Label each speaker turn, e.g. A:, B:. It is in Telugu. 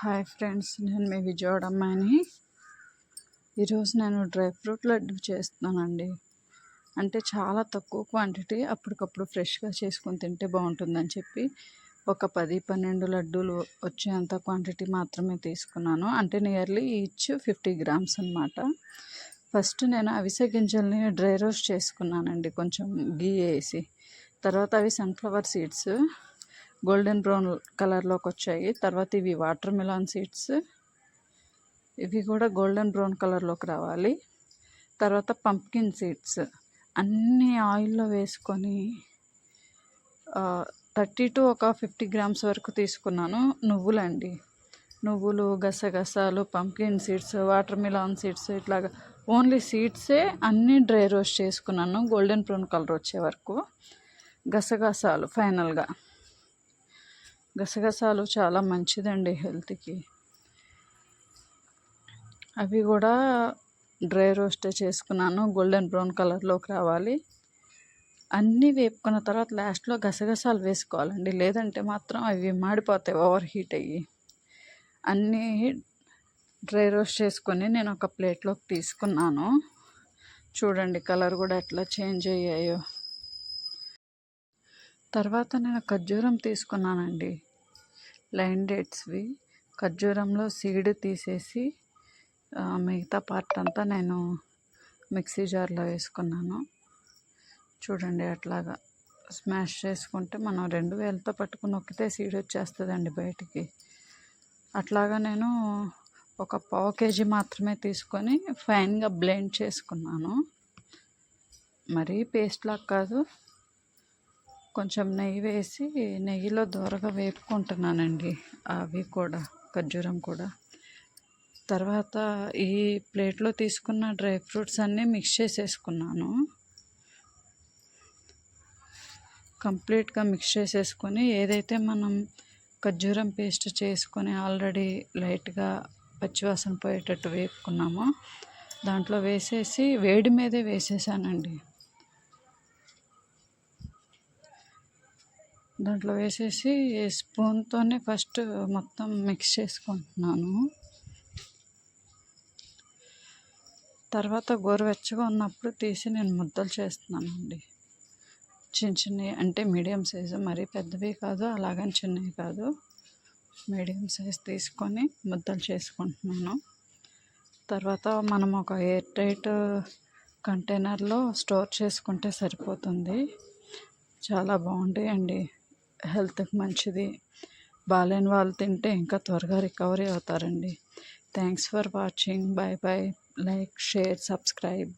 A: హాయ్ ఫ్రెండ్స్, నేను మీ విజయవాడ అమ్మాయిని. ఈరోజు నేను డ్రై ఫ్రూట్ లడ్డు చేస్తున్నానండి. అంటే చాలా తక్కువ క్వాంటిటీ, అప్పటికప్పుడు ఫ్రెష్గా చేసుకొని తింటే బాగుంటుందని చెప్పి ఒక 10-12 లడ్డూలు వచ్చేంత క్వాంటిటీ మాత్రమే తీసుకున్నాను. అంటే నియర్లీ ఈచ్ 50 గ్రామ్స్ అన్నమాట. ఫస్ట్ నేను అవిసె గింజల్ని డ్రై రోస్ట్ చేసుకున్నానండి, కొంచెం గీ వేసి. తర్వాత అవి సన్ఫ్లవర్ సీడ్స్ గోల్డెన్ బ్రౌన్ కలర్లోకి వచ్చాయి. తర్వాత ఇవి వాటర్ మిలాన్ సీడ్స్, ఇవి కూడా గోల్డెన్ బ్రౌన్ కలర్లోకి రావాలి. తర్వాత పంప్కిన్ సీడ్స్ అన్నీ ఆయిల్లో వేసుకొని 30 to 50 గ్రామ్స్ వరకు తీసుకున్నాను. నువ్వులండి, నువ్వులు, గసగసాలు, pumpkin seeds, watermelon seeds, ఇట్లాగా ఓన్లీ సీడ్సే అన్నీ డ్రై రోస్ట్ చేసుకున్నాను గోల్డెన్ బ్రౌన్ కలర్ వచ్చే వరకు. గసగసాలు ఫైనల్గా, గసగసాలు చాలా మంచిదండి హెల్త్కి. అవి కూడా డ్రై రోస్ట్ చేసుకున్నాను, గోల్డెన్ బ్రౌన్ కలర్లోకి రావాలి. అన్నీ వేపుకున్న తర్వాత లాస్ట్లో గసగసాలు వేసుకోవాలండి, లేదంటే మాత్రం అవి మాడిపోతాయి ఓవర్ హీట్ అయ్యి. అన్నీ డ్రై రోస్ట్ చేసుకొని నేను ఒక ప్లేట్లోకి తీసుకున్నాను. చూడండి కలర్ కూడా ఎట్లా చేంజ్ అయ్యాయో. తర్వాత నేను ఖర్జూరం తీసుకున్నానండి, లైన్ డేట్స్వి. ఖర్జూరంలో సీడ్ తీసేసి మిగతా పార్ట్ అంతా నేను మిక్సీ జార్లో వేసుకున్నాను. చూడండి అట్లాగా స్మాష్ చేసుకుంటే మనం 2 వేలతో పట్టుకుని నొక్కితే సీడ్ వచ్చేస్తుందండి బయటికి. అట్లాగా నేను ఒక 1/2 kg మాత్రమే తీసుకొని ఫైన్గా బ్లెండ్ చేసుకున్నాను. మరీ పేస్ట్ లాగా కాదు, కొంచెం నెయ్యి వేసి నెయ్యిలో దోరగా వేపుకుంటున్నానండి అవి కూడా, ఖర్జూరం కూడా. తర్వాత ఈ ప్లేట్లో తీసుకున్న డ్రై ఫ్రూట్స్ అన్నీ మిక్స్ చేసేసుకున్నాను. కంప్లీట్గా మిక్స్ చేసేసుకొని ఏదైతే మనం ఖర్జూరం పేస్ట్ చేసుకొని ఆల్రెడీ లైట్గా పచ్చివాసన పోయేటట్టు వేపుకున్నామో దాంట్లో వేసేసి వేడి మీదే వేసేసానండి. దాంట్లో వేసేసి స్పూన్తోనే ఫస్ట్ మొత్తం మిక్స్ చేసుకుంటున్నాను. తర్వాత గోరువెచ్చగా ఉన్నప్పుడు తీసి నేను ముద్దలు చేస్తున్నానండి. చిన్న చిన్నవి, అంటే మీడియం సైజు, మరీ పెద్దవి కాదు అలాగని చిన్నవి కాదు, మీడియం సైజ్ తీసుకొని ముద్దలు చేసుకుంటున్నాను. తర్వాత మనం ఒక ఎయిర్ టైట్ కంటైనర్లో స్టోర్ చేసుకుంటే సరిపోతుంది. చాలా బాగుంటాయండి, హెల్త్కి మంచిది. బాగాలేని వాళ్ళు తింటే ఇంకా త్వరగా రికవరీ అవుతారండి. Thanks for watching. Bye bye. Like, share, subscribe.